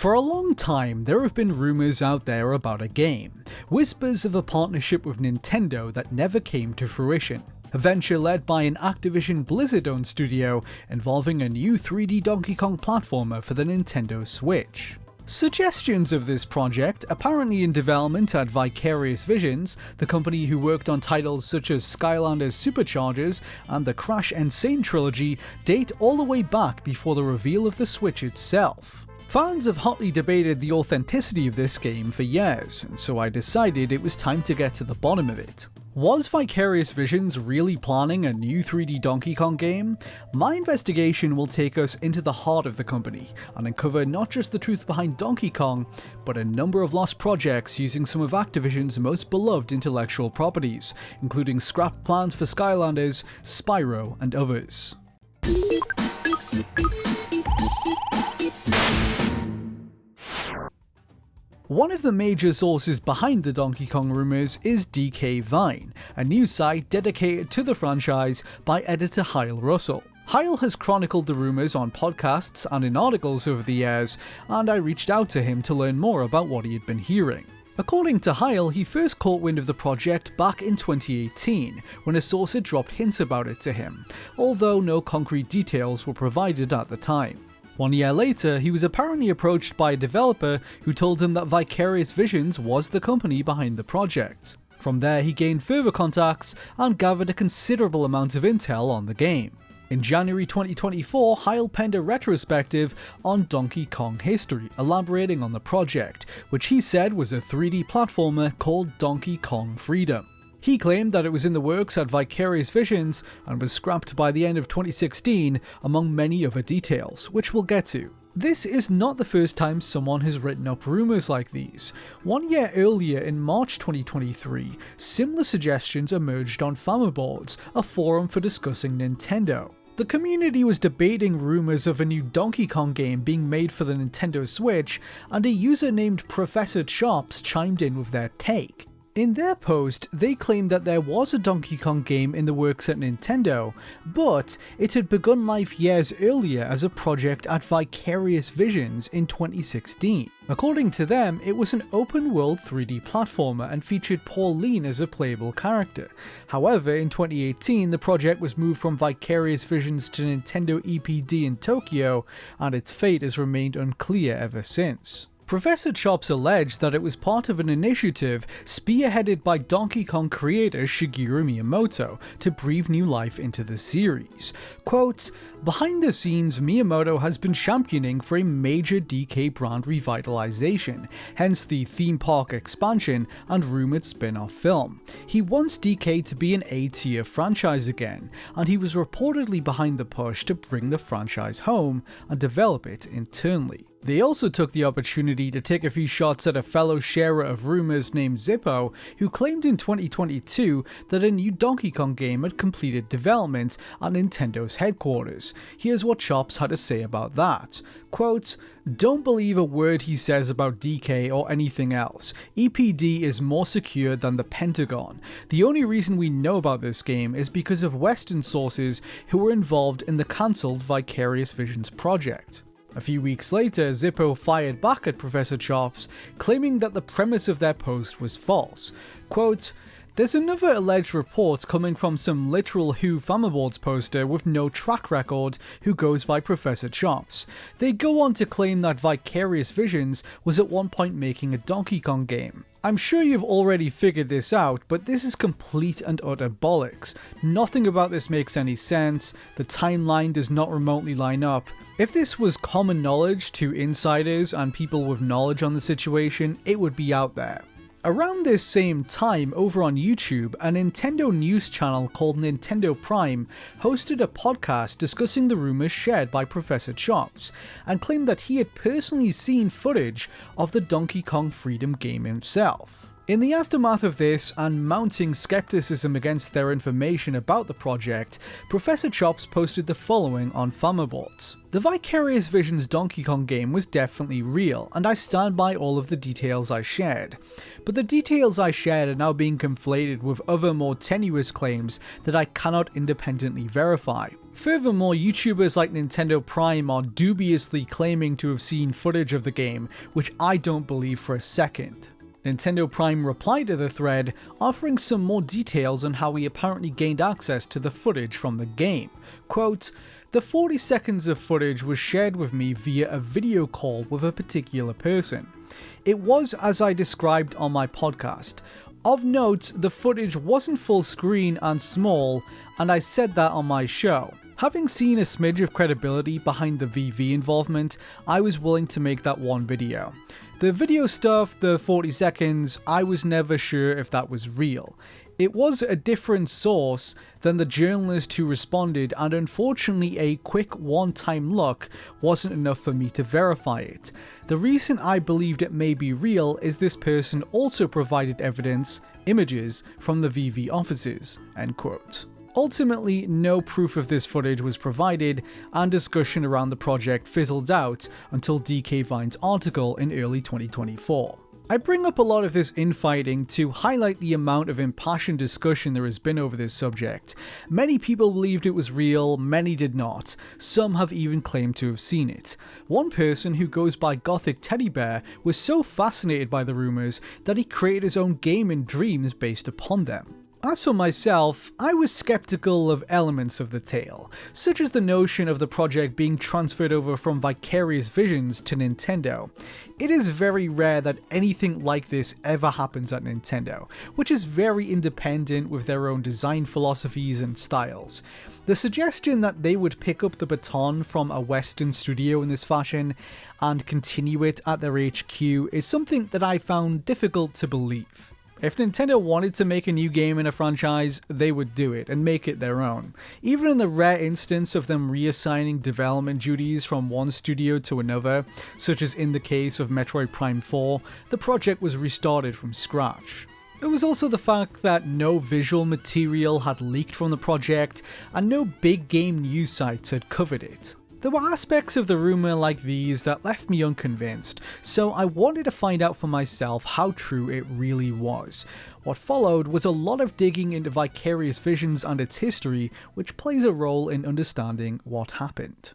For a long time, there have been rumours out there about a game, whispers of a partnership with Nintendo that never came to fruition. A venture led by an Activision Blizzard owned studio involving a new 3D Donkey Kong platformer for the Nintendo Switch. Suggestions of this project, apparently in development at Vicarious Visions, the company who worked on titles such as Skylanders Superchargers and the Crash N. Sane trilogy, date all the way back before the reveal of the Switch itself. Fans have hotly debated the authenticity of this game for years, and so I decided it was time to get to the bottom of it. Was Vicarious Visions really planning a new 3D Donkey Kong game? My investigation will take us into the heart of the company and uncover not just the truth behind Donkey Kong, but a number of lost projects using some of Activision's most beloved intellectual properties, including scrapped plans for Skylanders, Spyro, and others. One of the major sources behind the Donkey Kong rumours is Decay Vine, a news site dedicated to the franchise by editor Hyle Russell. Hyle has chronicled the rumours on podcasts and in articles over the years, and I reached out to him to learn more about what he had been hearing. According to Hyle, he first caught wind of the project back in 2018, when a source had dropped hints about it to him, although no concrete details were provided at the time. 1 year later, he was apparently approached by a developer who told him that Vicarious Visions was the company behind the project. From there, he gained further contacts and gathered a considerable amount of intel on the game. In January 2024, Hyle penned a retrospective on Donkey Kong history, elaborating on the project, which he said was a 3D platformer called Donkey Kong Freedom. He claimed that it was in the works at Vicarious Visions and was scrapped by the end of 2016, among many other details, which we'll get to. This is not the first time someone has written up rumours like these. 1 year earlier, in March 2023, similar suggestions emerged on Famaboards, a forum for discussing Nintendo. The community was debating rumours of a new Donkey Kong game being made for the Nintendo Switch, and a user named Professor Chops chimed in with their take. In their post, they claimed that there was a Donkey Kong game in the works at Nintendo, but it had begun life years earlier as a project at Vicarious Visions in 2016. According to them, it was an open-world 3D platformer and featured Pauline as a playable character. However, in 2018, the project was moved from Vicarious Visions to Nintendo EPD in Tokyo, and its fate has remained unclear ever since. Professor Chops alleged that it was part of an initiative spearheaded by Donkey Kong creator Shigeru Miyamoto to breathe new life into the series. Quote, "Behind the scenes, Miyamoto has been championing for a major DK brand revitalization, hence the theme park expansion and rumored spin-off film. He wants DK to be an A-tier franchise again, and he was reportedly behind the push to bring the franchise home and develop it internally." They also took the opportunity to take a few shots at a fellow sharer of rumours named Zippo, who claimed in 2022 that a new Donkey Kong game had completed development at Nintendo's headquarters. Here's what Chops had to say about that. Quote, "Don't believe a word he says about DK or anything else. EPD is more secure than the Pentagon. The only reason we know about this game is because of Western sources who were involved in the cancelled Vicarious Visions project." A few weeks later, Zippo fired back at Professor Chops, claiming that the premise of their post was false. Quote, "There's another alleged report coming from some literal Who Famaboards poster with no track record who goes by Professor Chops. They go on to claim that Vicarious Visions was at one point making a Donkey Kong game. I'm sure you've already figured this out, but this is complete and utter bollocks. Nothing about this makes any sense, the timeline does not remotely line up. If this was common knowledge to insiders and people with knowledge on the situation, it would be out there." Around this same time, over on YouTube, a Nintendo news channel called Nintendo Prime hosted a podcast discussing the rumours shared by Professor Chops, and claimed that he had personally seen footage of the Donkey Kong Freedom game himself. In the aftermath of this, and mounting skepticism against their information about the project, Professor Chops posted the following on Famaboards. "The Vicarious Visions Donkey Kong game was definitely real, and I stand by all of the details I shared. But the details I shared are now being conflated with other more tenuous claims that I cannot independently verify. Furthermore, YouTubers like Nintendo Prime are dubiously claiming to have seen footage of the game, which I don't believe for a second. Nintendo Prime replied to the thread, offering some more details on how he apparently gained access to the footage from the game. Quote, "The 40 seconds of footage was shared with me via a video call with a particular person. It was as I described on my podcast. Of note, the footage wasn't full screen and small, and I said that on my show. Having seen a smidge of credibility behind the VV involvement, I was willing to make that one video. The video stuff, the 40 seconds, I was never sure if that was real. It was a different source than the journalist who responded, and unfortunately a quick one-time look wasn't enough for me to verify it. The reason I believed it may be real is this person also provided evidence, images, from the VV offices." End quote. Ultimately, no proof of this footage was provided, and discussion around the project fizzled out until DK Vine's article in early 2024. I bring up a lot of this infighting to highlight the amount of impassioned discussion there has been over this subject. Many people believed it was real, many did not. Some have even claimed to have seen it. One person, who goes by Gothic Teddy Bear, was so fascinated by the rumours that he created his own game in dreams based upon them. As for myself, I was skeptical of elements of the tale, such as the notion of the project being transferred over from Vicarious Visions to Nintendo. It is very rare that anything like this ever happens at Nintendo, which is very independent with their own design philosophies and styles. The suggestion that they would pick up the baton from a Western studio in this fashion and continue it at their HQ is something that I found difficult to believe. If Nintendo wanted to make a new game in a franchise, they would do it and make it their own. Even in the rare instance of them reassigning development duties from one studio to another, such as in the case of Metroid Prime 4, the project was restarted from scratch. There was also the fact that no visual material had leaked from the project, and no big game news sites had covered it. There were aspects of the rumour like these that left me unconvinced, so I wanted to find out for myself how true it really was. What followed was a lot of digging into Vicarious Visions and its history, which plays a role in understanding what happened.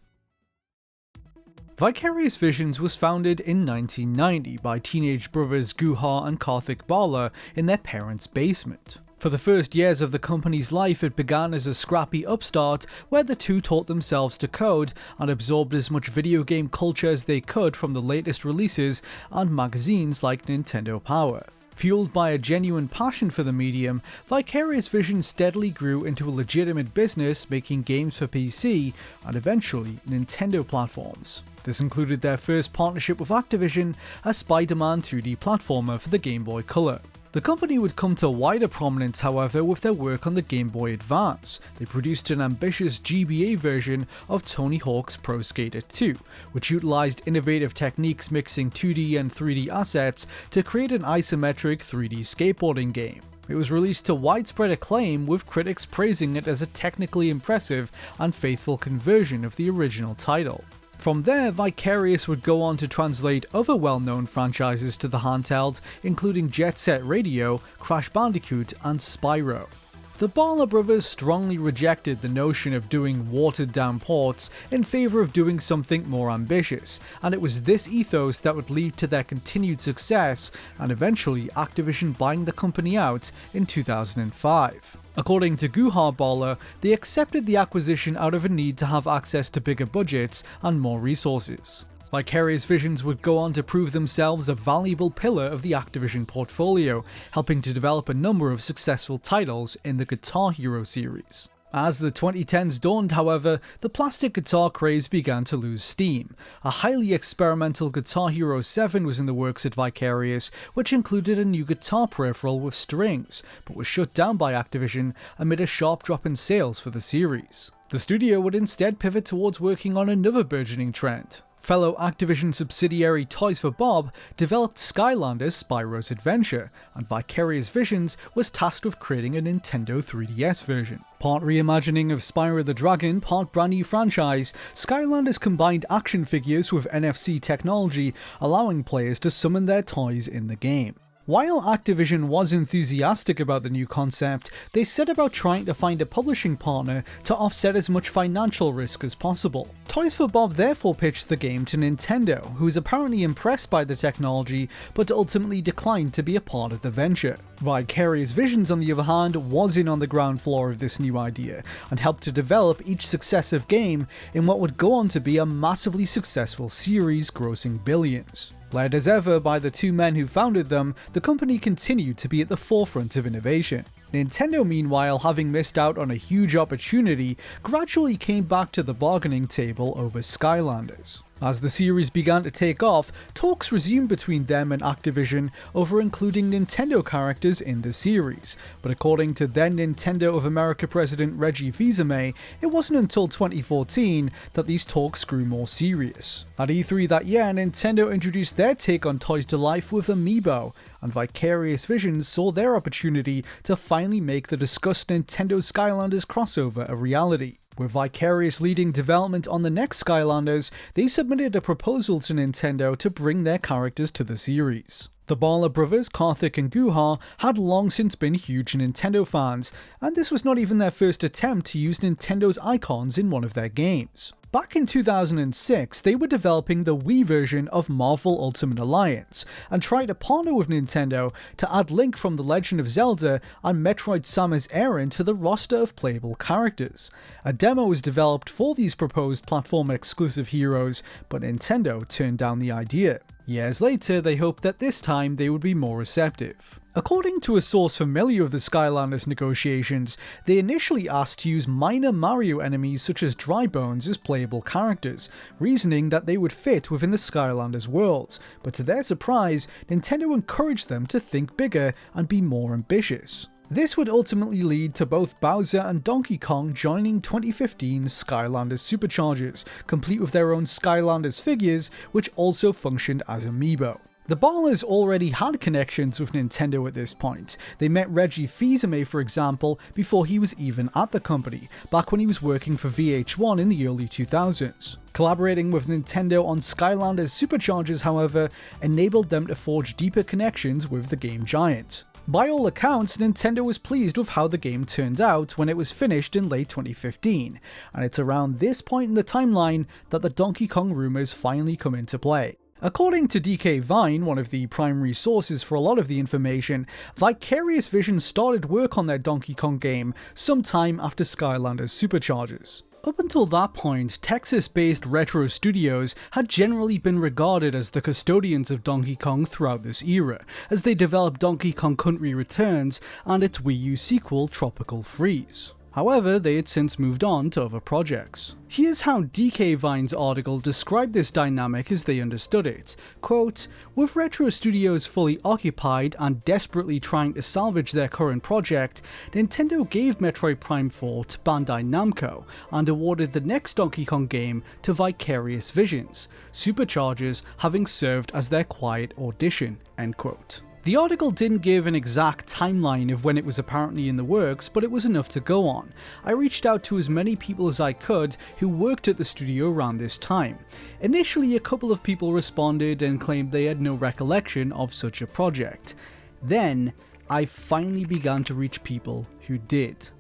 Vicarious Visions was founded in 1990 by teenage brothers Guha and Karthik Bala in their parents' basement. For the first years of the company's life, it began as a scrappy upstart where the two taught themselves to code and absorbed as much video game culture as they could from the latest releases and magazines like Nintendo Power. Fueled by a genuine passion for the medium, Vicarious Vision steadily grew into a legitimate business, making games for PC and eventually Nintendo platforms. This included their first partnership with Activision, a Spider-Man 2D platformer for the Game Boy Color. The company would come to wider prominence, however, with their work on the Game Boy Advance. They produced an ambitious GBA version of Tony Hawk's Pro Skater 2, which utilized innovative techniques mixing 2D and 3D assets to create an isometric 3D skateboarding game. It was released to widespread acclaim, with critics praising it as a technically impressive and faithful conversion of the original title. From there, Vicarious would go on to translate other well-known franchises to the handheld, including Jet Set Radio, Crash Bandicoot, and Spyro. The Bala brothers strongly rejected the notion of doing watered-down ports in favour of doing something more ambitious, and it was this ethos that would lead to their continued success and eventually Activision buying the company out in 2005. According to Guha Bala, they accepted the acquisition out of a need to have access to bigger budgets and more resources. Vicarious Visions would go on to prove themselves a valuable pillar of the Activision portfolio, helping to develop a number of successful titles in the Guitar Hero series. As the 2010s dawned, however, the plastic guitar craze began to lose steam. A highly experimental Guitar Hero 7 was in the works at Vicarious, which included a new guitar peripheral with strings, but was shut down by Activision amid a sharp drop in sales for the series. The studio would instead pivot towards working on another burgeoning trend. Fellow Activision subsidiary Toys for Bob developed Skylanders Spyro's Adventure, and Vicarious Visions was tasked with creating a Nintendo 3DS version. Part reimagining of Spyro the Dragon, part brand new franchise, Skylanders combined action figures with NFC technology, allowing players to summon their toys in the game. While Activision was enthusiastic about the new concept, they set about trying to find a publishing partner to offset as much financial risk as possible. Toys for Bob therefore pitched the game to Nintendo, who was apparently impressed by the technology but ultimately declined to be a part of the venture. Vicarious Visions, on the other hand, was in on the ground floor of this new idea and helped to develop each successive game in what would go on to be a massively successful series grossing billions. Led as ever by the two men who founded them, the company continued to be at the forefront of innovation. Nintendo, meanwhile, having missed out on a huge opportunity, gradually came back to the bargaining table over Skylanders. As the series began to take off, talks resumed between them and Activision over including Nintendo characters in the series, but according to then Nintendo of America president Reggie Fils-Aimé, it wasn't until 2014 that these talks grew more serious. At E3 that year, Nintendo introduced their take on Toys to Life with Amiibo, and Vicarious Visions saw their opportunity to finally make the discussed Nintendo Skylanders crossover a reality. With Vicarious leading development on the next Skylanders, they submitted a proposal to Nintendo to bring their characters to the series. The Baller brothers, Karthik and Guha, had long since been huge Nintendo fans, and this was not even their first attempt to use Nintendo's icons in one of their games. Back in 2006, they were developing the Wii version of Marvel Ultimate Alliance, and tried to partner with Nintendo to add Link from The Legend of Zelda and Metroid Samus Aran to the roster of playable characters. A demo was developed for these proposed platform-exclusive heroes, but Nintendo turned down the idea. Years later, they hoped that this time they would be more receptive. According to a source familiar with the Skylanders negotiations, they initially asked to use minor Mario enemies such as Dry Bones as playable characters, reasoning that they would fit within the Skylanders world, but to their surprise, Nintendo encouraged them to think bigger and be more ambitious. This would ultimately lead to both Bowser and Donkey Kong joining 2015's Skylanders Superchargers, complete with their own Skylanders figures, which also functioned as Amiibo. The Ballers already had connections with Nintendo at this point. They met Reggie Fils-Aimé, for example, before he was even at the company, back when he was working for VH1 in the early 2000s. Collaborating with Nintendo on Skylanders Superchargers, however, enabled them to forge deeper connections with the game giant. By all accounts, Nintendo was pleased with how the game turned out when it was finished in late 2015, and it's around this point in the timeline that the Donkey Kong rumours finally come into play. According to Decay Vine, one of the primary sources for a lot of the information, Vicarious Visions started work on their Donkey Kong game sometime after Skylanders Superchargers. Up until that point, Texas-based Retro Studios had generally been regarded as the custodians of Donkey Kong throughout this era, as they developed Donkey Kong Country Returns and its Wii U sequel Tropical Freeze. However, they had since moved on to other projects. Here's how Decay Vine's article described this dynamic as they understood it. Quote, "With Retro Studios fully occupied and desperately trying to salvage their current project, Nintendo gave Metroid Prime 4 to Bandai Namco and awarded the next Donkey Kong game to Vicarious Visions, Superchargers having served as their quiet audition." End quote. The article didn't give an exact timeline of when it was apparently in the works, but it was enough to go on. I reached out to as many people as I could who worked at the studio around this time. Initially, a couple of people responded and claimed they had no recollection of such a project. Then, I finally began to reach people who did.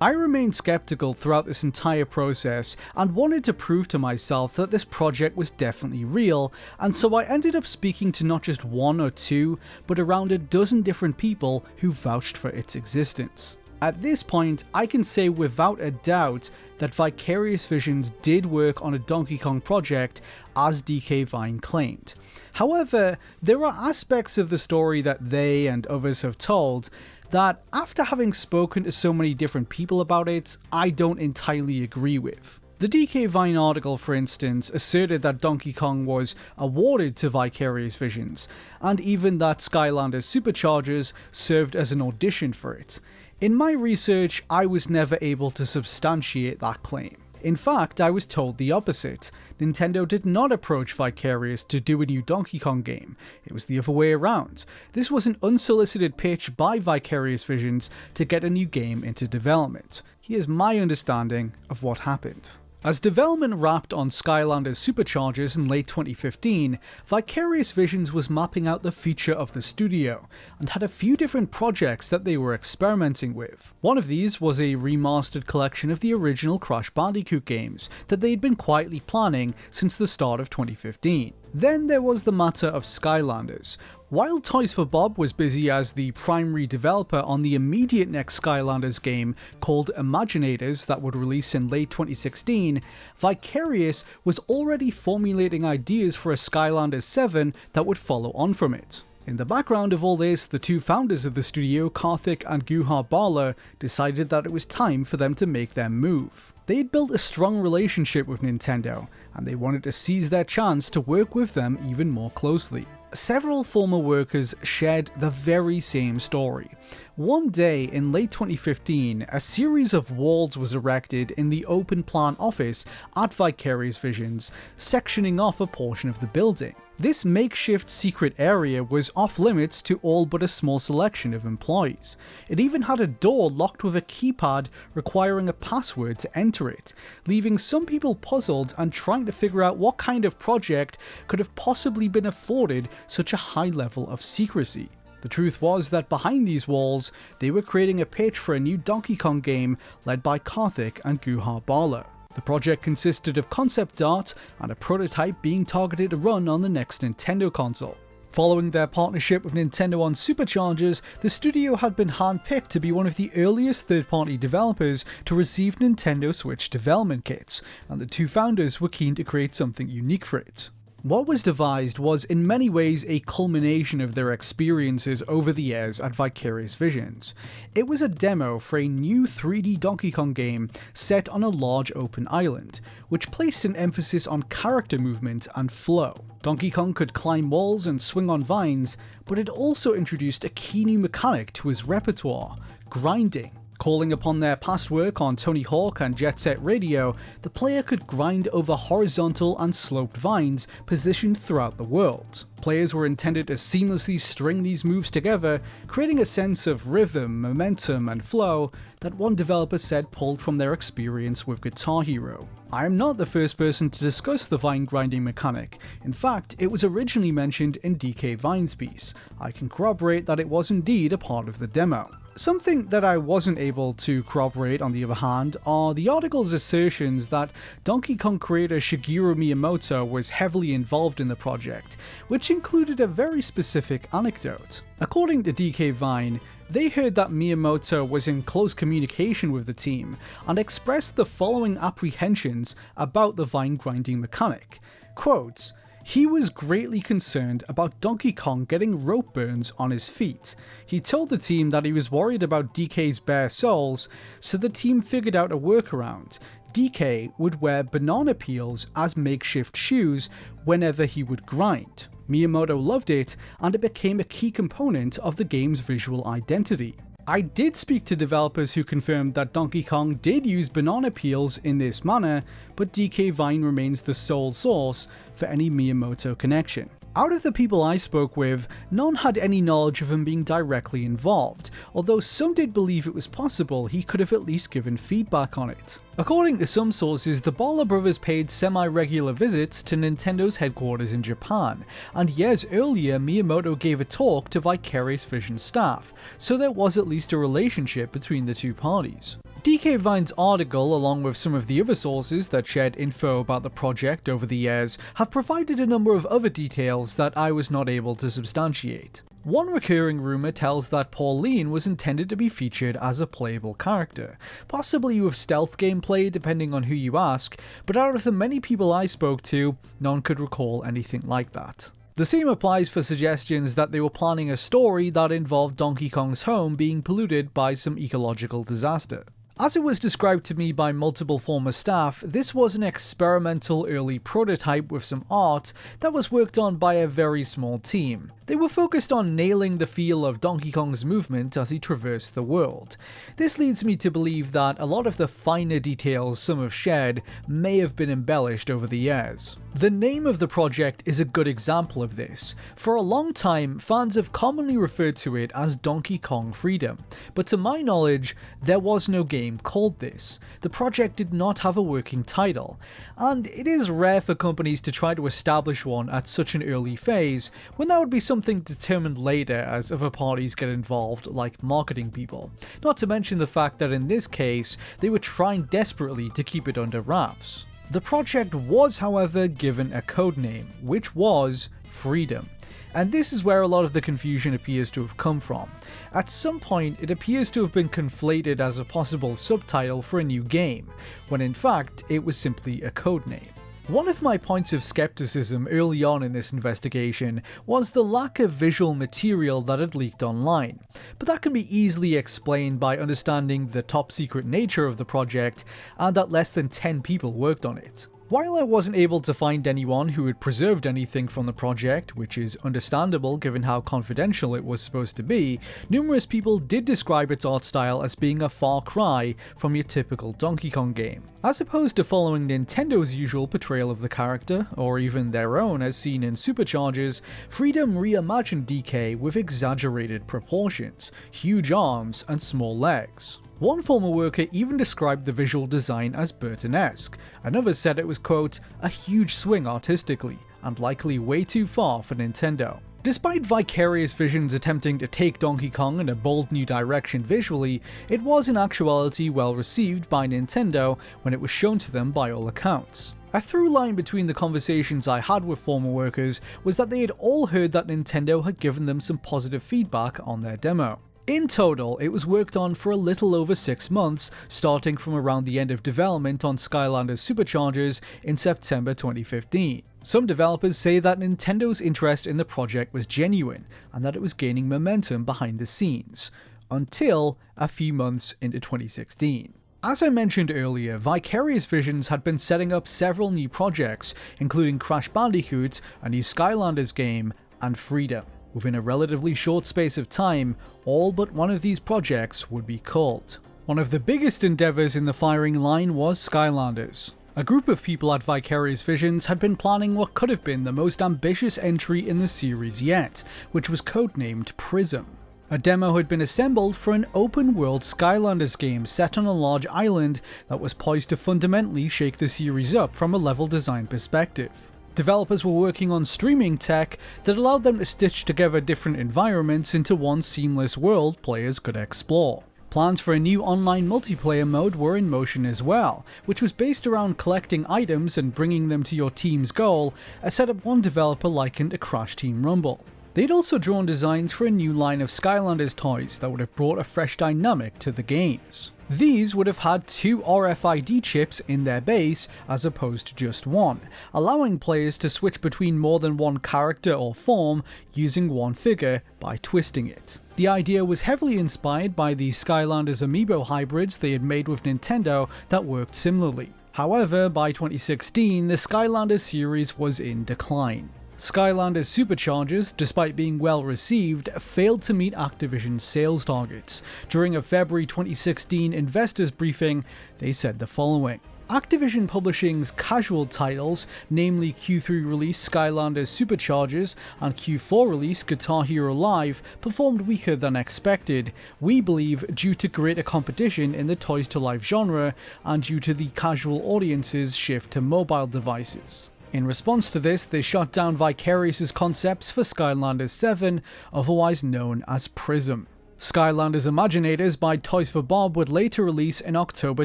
I remained skeptical throughout this entire process and wanted to prove to myself that this project was definitely real, and so I ended up speaking to not just one or two, but around a dozen different people who vouched for its existence. At this point, I can say without a doubt that Vicarious Visions did work on a Donkey Kong project as Decay Vine claimed. However, there are aspects of the story that they and others have told that, after having spoken to so many different people about it, I don't entirely agree with. The Decay Vine article, for instance, asserted that Donkey Kong was awarded to Vicarious Visions, and even that Skylanders Superchargers served as an audition for it. In my research, I was never able to substantiate that claim. In fact, I was told the opposite. Nintendo did not approach Vicarious to do a new Donkey Kong game. It was the other way around. This was an unsolicited pitch by Vicarious Visions to get a new game into development. Here's my understanding of what happened. As development wrapped on Skylanders Superchargers in late 2015, Vicarious Visions was mapping out the future of the studio, and had a few different projects that they were experimenting with. One of these was a remastered collection of the original Crash Bandicoot games that they'd been quietly planning since the start of 2015. Then there was the matter of Skylanders. While Toys for Bob was busy as the primary developer on the immediate next Skylanders game called Imaginators that would release in late 2016, Vicarious was already formulating ideas for a Skylanders 7 that would follow on from it. In the background of all this, the two founders of the studio, Karthik and Guhar Bala, decided that it was time for them to make their move. They had built a strong relationship with Nintendo, and they wanted to seize their chance to work with them even more closely. Several former workers shared the very same story. One day in late 2015, a series of walls was erected in the open plan office at Vicarious Visions, sectioning off a portion of the building. This makeshift secret area was off limits to all but a small selection of employees. It even had a door locked with a keypad requiring a password to enter it, leaving some people puzzled and trying to figure out what kind of project could have possibly been afforded such a high level of secrecy. The truth was that behind these walls, they were creating a pitch for a new Donkey Kong game led by Karthik and Guhar Bala. The project consisted of concept art and a prototype being targeted to run on the next Nintendo console. Following their partnership with Nintendo on Superchargers, the studio had been handpicked to be one of the earliest third-party developers to receive Nintendo Switch development kits, and the two founders were keen to create something unique for it. What was devised was in many ways a culmination of their experiences over the years at Vicarious Visions. It was a demo for a new 3D Donkey Kong game set on a large open island, which placed an emphasis on character movement and flow. Donkey Kong could climb walls and swing on vines, but it also introduced a key new mechanic to his repertoire: grinding. Calling upon their past work on Tony Hawk and Jet Set Radio, the player could grind over horizontal and sloped vines positioned throughout the world. Players were intended to seamlessly string these moves together, creating a sense of rhythm, momentum, and flow that one developer said pulled from their experience with Guitar Hero. I am not the first person to discuss the vine grinding mechanic. In fact, it was originally mentioned in Decay Vine's piece. I can corroborate that it was indeed a part of the demo. Something that I wasn't able to corroborate, on the other hand, are the article's assertions that Donkey Kong creator Shigeru Miyamoto was heavily involved in the project, which included a very specific anecdote. According to DK Vine, they heard that Miyamoto was in close communication with the team and expressed the following apprehensions about the vine grinding mechanic. Quote, "He was greatly concerned about Donkey Kong getting rope burns on his feet. He told the team that he was worried about DK's bare soles, so the team figured out a workaround. DK would wear banana peels as makeshift shoes whenever he would grind. Miyamoto loved it, and it became a key component of the game's visual identity." I did speak to developers who confirmed that Donkey Kong did use banana peels in this manner, but DK Vine remains the sole source for any Miyamoto connection. Out of the people I spoke with, none had any knowledge of him being directly involved, although some did believe it was possible he could have at least given feedback on it. According to some sources, the Bala brothers paid semi-regular visits to Nintendo's headquarters in Japan, and years earlier Miyamoto gave a talk to Vicarious Vision staff, so there was at least a relationship between the two parties. DK Vine's article, along with some of the other sources that shared info about the project over the years, have provided a number of other details that I was not able to substantiate. One recurring rumour tells that Pauline was intended to be featured as a playable character, possibly with stealth gameplay depending on who you ask, but out of the many people I spoke to, none could recall anything like that. The same applies for suggestions that they were planning a story that involved Donkey Kong's home being polluted by some ecological disaster. As it was described to me by multiple former staff, this was an experimental early prototype with some art that was worked on by a very small team. They were focused on nailing the feel of Donkey Kong's movement as he traversed the world. This leads me to believe that a lot of the finer details some have shared may have been embellished over the years. The name of the project is a good example of this. For a long time, fans have commonly referred to it as Donkey Kong Freedom, but to my knowledge, there was no game called this. The project did not have a working title, and it is rare for companies to try to establish one at such an early phase, when that would be something determined later as other parties get involved, like marketing people. Not to mention the fact that in this case, they were trying desperately to keep it under wraps. The project was, however, given a codename, which was Freedom. And this is where a lot of the confusion appears to have come from. At some point, it appears to have been conflated as a possible subtitle for a new game, when in fact, it was simply a codename. One of my points of skepticism early on in this investigation was the lack of visual material that had leaked online, but that can be easily explained by understanding the top secret nature of the project and that less than 10 people worked on it. While I wasn't able to find anyone who had preserved anything from the project, which is understandable given how confidential it was supposed to be, numerous people did describe its art style as being a far cry from your typical Donkey Kong game. As opposed to following Nintendo's usual portrayal of the character, or even their own as seen in Superchargers, Freedom reimagined Decay with exaggerated proportions, huge arms, and small legs. One former worker even described the visual design as Burton-esque, another said it was, quote, a huge swing artistically, and likely way too far for Nintendo. Despite Vicarious Visions attempting to take Donkey Kong in a bold new direction visually, it was in actuality well received by Nintendo when it was shown to them by all accounts. A through line between the conversations I had with former workers was that they had all heard that Nintendo had given them some positive feedback on their demo. In total, it was worked on for a little over 6 months, starting from around the end of development on Skylanders Superchargers in September 2015. Some developers say that Nintendo's interest in the project was genuine, and that it was gaining momentum behind the scenes, until a few months into 2016. As I mentioned earlier, Vicarious Visions had been setting up several new projects, including Crash Bandicoot, a new Skylanders game, and Freedom. Within a relatively short space of time, all but one of these projects would be called. One of the biggest endeavours in the firing line was Skylanders. A group of people at Vicarious Visions had been planning what could have been the most ambitious entry in the series yet, which was codenamed Prism. A demo had been assembled for an open-world Skylanders game set on a large island that was poised to fundamentally shake the series up from a level design perspective. Developers were working on streaming tech that allowed them to stitch together different environments into one seamless world players could explore. Plans for a new online multiplayer mode were in motion as well, which was based around collecting items and bringing them to your team's goal, a setup one developer likened to Crash Team Rumble. They'd also drawn designs for a new line of Skylanders toys that would have brought a fresh dynamic to the games. These would have had 2 RFID chips in their base as opposed to just one, allowing players to switch between more than one character or form using one figure by twisting it. The idea was heavily inspired by the Skylanders amiibo hybrids they had made with Nintendo that worked similarly. However, by 2016, the Skylanders series was in decline. Skylanders Superchargers, despite being well received, failed to meet Activision's sales targets. During a February 2016 investors briefing, they said the following. Activision Publishing's casual titles, namely Q3 release Skylanders Superchargers and Q4 release Guitar Hero Live, performed weaker than expected, we believe due to greater competition in the Toys to Life genre and due to the casual audience's shift to mobile devices. In response to this, they shot down Vicarious's concepts for Skylanders 7, otherwise known as Prism. Skylanders Imaginators by Toys for Bob would later release in October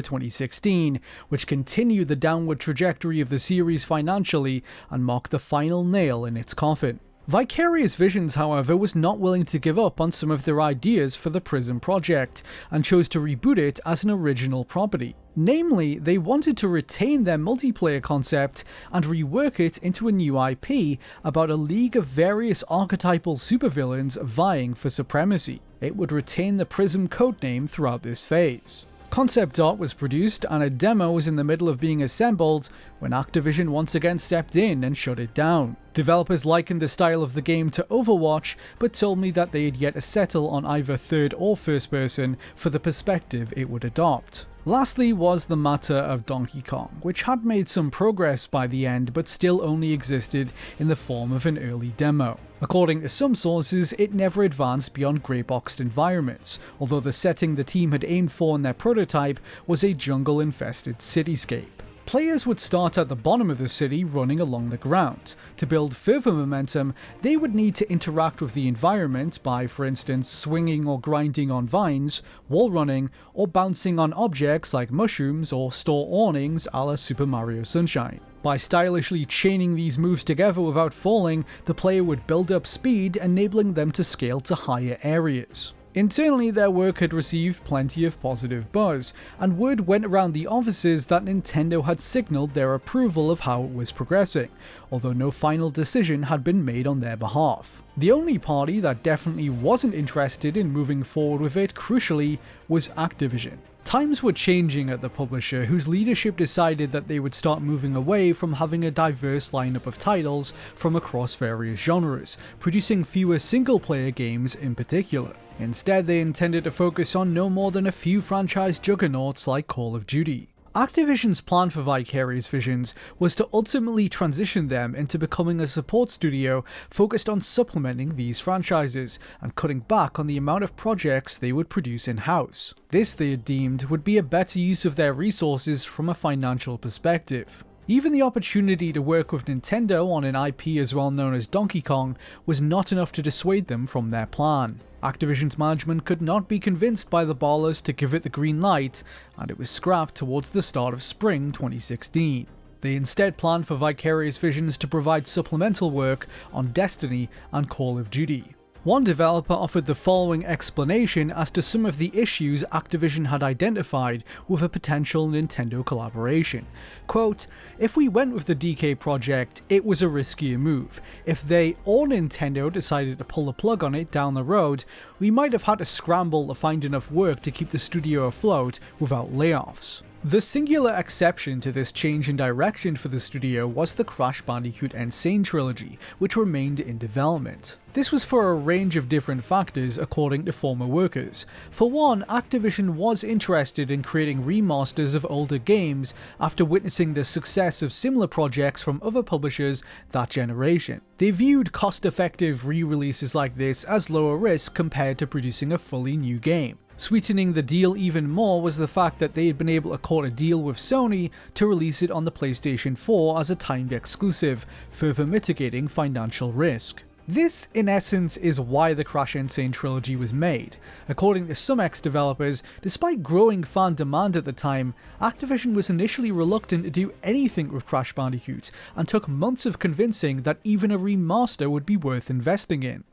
2016, which continued the downward trajectory of the series financially and marked the final nail in its coffin. Vicarious Visions, however, was not willing to give up on some of their ideas for the Prism project, and chose to reboot it as an original property. Namely, they wanted to retain their multiplayer concept and rework it into a new IP about a league of various archetypal supervillains vying for supremacy. It would retain the Prism codename throughout this phase. Concept art was produced and a demo was in the middle of being assembled when Activision once again stepped in and shut it down. Developers likened the style of the game to Overwatch, but told me that they had yet to settle on either third or first person for the perspective it would adopt. Lastly was the matter of Donkey Kong, which had made some progress by the end but still only existed in the form of an early demo. According to some sources, it never advanced beyond grey-boxed environments, although the setting the team had aimed for in their prototype was a jungle-infested cityscape. Players would start at the bottom of the city running along the ground. To build further momentum, they would need to interact with the environment by, for instance, swinging or grinding on vines, wall running, or bouncing on objects like mushrooms or store awnings a la Super Mario Sunshine. By stylishly chaining these moves together without falling, the player would build up speed, enabling them to scale to higher areas. Internally, their work had received plenty of positive buzz, and word went around the offices that Nintendo had signaled their approval of how it was progressing, although no final decision had been made on their behalf. The only party that definitely wasn't interested in moving forward with it, crucially, was Activision. Times were changing at the publisher, whose leadership decided that they would start moving away from having a diverse lineup of titles from across various genres, producing fewer single-player games in particular. Instead, they intended to focus on no more than a few franchise juggernauts like Call of Duty. Activision's plan for Vicarious Visions was to ultimately transition them into becoming a support studio focused on supplementing these franchises and cutting back on the amount of projects they would produce in-house. This, they had deemed, would be a better use of their resources from a financial perspective. Even the opportunity to work with Nintendo on an IP as well known as Donkey Kong was not enough to dissuade them from their plan. Activision's management could not be convinced by the ballers to give it the green light, and it was scrapped towards the start of spring 2016. They instead planned for Vicarious Visions to provide supplemental work on Destiny and Call of Duty. One developer offered the following explanation as to some of the issues Activision had identified with a potential Nintendo collaboration. Quote, "If we went with the Decay project, it was a riskier move. If they or Nintendo decided to pull the plug on it down the road, we might have had to scramble to find enough work to keep the studio afloat without layoffs." The singular exception to this change in direction for the studio was the Crash Bandicoot N. Sane trilogy, which remained in development. This was for a range of different factors according to former workers. For one, Activision was interested in creating remasters of older games after witnessing the success of similar projects from other publishers that generation. They viewed cost-effective re-releases like this as lower risk compared to producing a fully new game. Sweetening the deal even more was the fact that they had been able to cut a deal with Sony to release it on the PlayStation 4 as a timed exclusive, further mitigating financial risk. This, in essence, is why the Crash Insane trilogy was made. According to some ex-developers, despite growing fan demand at the time, Activision was initially reluctant to do anything with Crash Bandicoot, and took months of convincing that even a remaster would be worth investing in.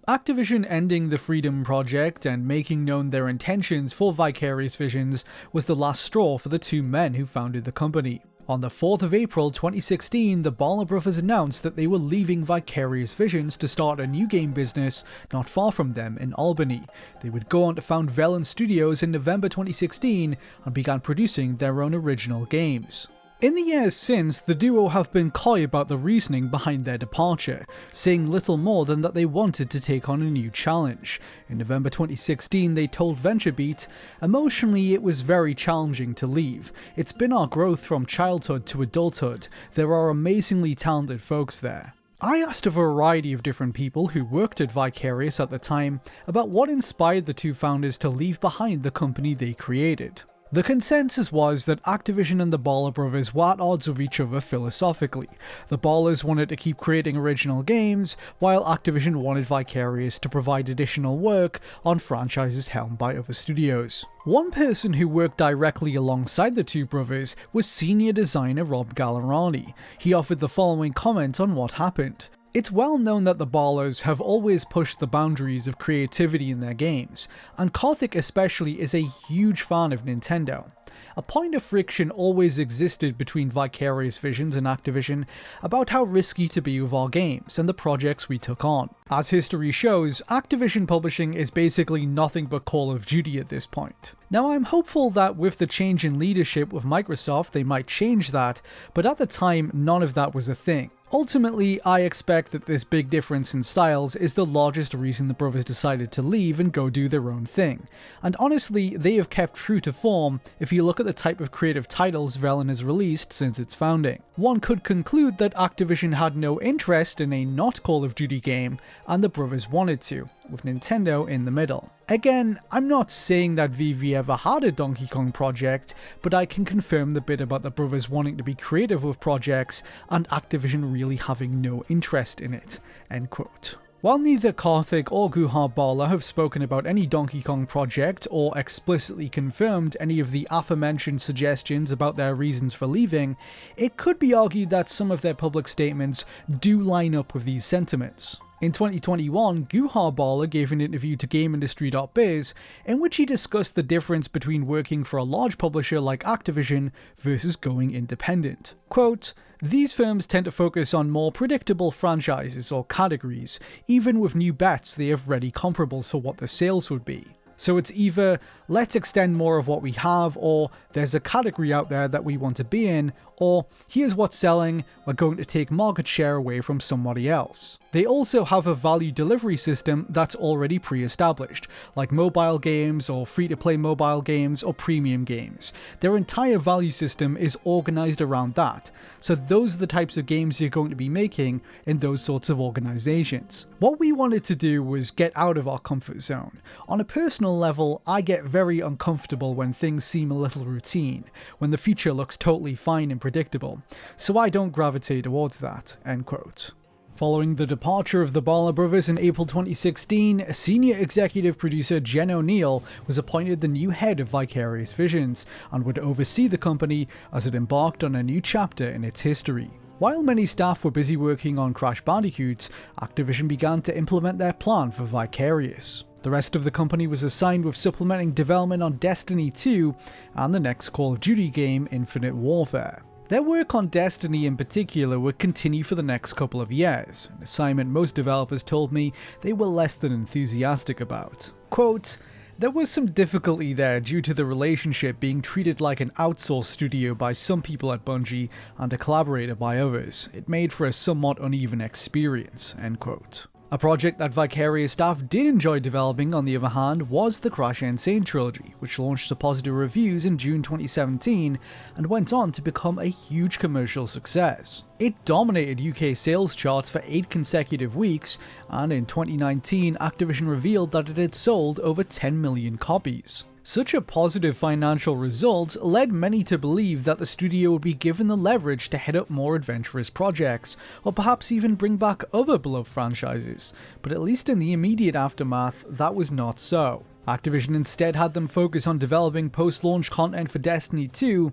Activision ending the Freedom Project and making known their intentions for Vicarious Visions was the last straw for the two men who founded the company. On the 4th of April 2016, the Baller brothers announced that they were leaving Vicarious Visions to start a new game business not far from them in Albany. They would go on to found Velen Studios in November 2016 and began producing their own original games. In the years since, the duo have been coy about the reasoning behind their departure, saying little more than that they wanted to take on a new challenge. In November 2016, they told VentureBeat, "Emotionally, it was very challenging to leave. It's been our growth from childhood to adulthood. There are amazingly talented folks there." I asked a variety of different people who worked at Vicarious at the time about what inspired the two founders to leave behind the company they created. The consensus was that Activision and the Baller brothers were at odds with each other philosophically. The Ballers wanted to keep creating original games, while Activision wanted Vicarious to provide additional work on franchises helmed by other studios. One person who worked directly alongside the two brothers was senior designer Rob Gallerani. He offered the following comment on what happened. "It's well known that the Ballers have always pushed the boundaries of creativity in their games, and Karthik especially is a huge fan of Nintendo. a point of friction always existed between Vicarious Visions and Activision about how risky to be with our games and the projects we took on. As history shows, Activision publishing is basically nothing but Call of Duty at this point. Now, I'm hopeful that with the change in leadership with Microsoft they might change that, but at the time none of that was a thing. Ultimately, I expect that this big difference in styles is the largest reason the brothers decided to leave and go do their own thing. And honestly, they have kept true to form if you look at the type of creative titles Velen has released since its founding. One could conclude that Activision had no interest in a not Call of Duty game, and the brothers wanted to, with Nintendo in the middle. Again, I'm not saying that VV ever had a Donkey Kong project, but I can confirm the bit about the brothers wanting to be creative with projects and Activision really having no interest in it." End quote. While neither Karthik or Guhar Bala have spoken about any Donkey Kong project or explicitly confirmed any of the aforementioned suggestions about their reasons for leaving, it could be argued that some of their public statements do line up with these sentiments. In 2021, Guhar Bala gave an interview to GameIndustry.biz in which he discussed the difference between working for a large publisher like Activision versus going independent. Quote, "These firms tend to focus on more predictable franchises or categories. Even with new bets, they have ready comparables for what the sales would be. So it's either, let's extend more of what we have, or there's a category out there that we want to be in, or here's what's selling, we're going to take market share away from somebody else." They also have a value delivery system that's already pre-established, like mobile games or free-to-play mobile games or premium games. Their entire value system is organized around that, so those are the types of games you're going to be making in those sorts of organizations. What we wanted to do was get out of our comfort zone. On a personal level, I get very uncomfortable when things seem a little routine, when the future looks totally fine and predictable, so I don't gravitate towards that." End quote. Following the departure of the Bala brothers in April 2016, senior executive producer Jen O'Neill was appointed the new head of Vicarious Visions and would oversee the company as it embarked on a new chapter in its history. While many staff were busy working on Crash Bandicoot, Activision began to implement their plan for Vicarious. The rest of the company was assigned with supplementing development on Destiny 2 and the next Call of Duty game, Infinite Warfare. Their work on Destiny in particular would continue for the next couple of years, an assignment most developers told me they were less than enthusiastic about. Quote, "There was some difficulty there due to the relationship being treated like an outsourced studio by some people at Bungie and a collaborator by others. It made for a somewhat uneven experience." End quote. A project that Vicarious staff did enjoy developing, on the other hand, was the Crash Insane trilogy, which launched to positive reviews in June 2017 and went on to become a huge commercial success. It dominated UK sales charts for 8 consecutive weeks, and in 2019 Activision revealed that it had sold over 10 million copies. Such a positive financial result led many to believe that the studio would be given the leverage to head up more adventurous projects, or perhaps even bring back other beloved franchises, but at least in the immediate aftermath, that was not so. Activision instead had them focus on developing post-launch content for Destiny 2,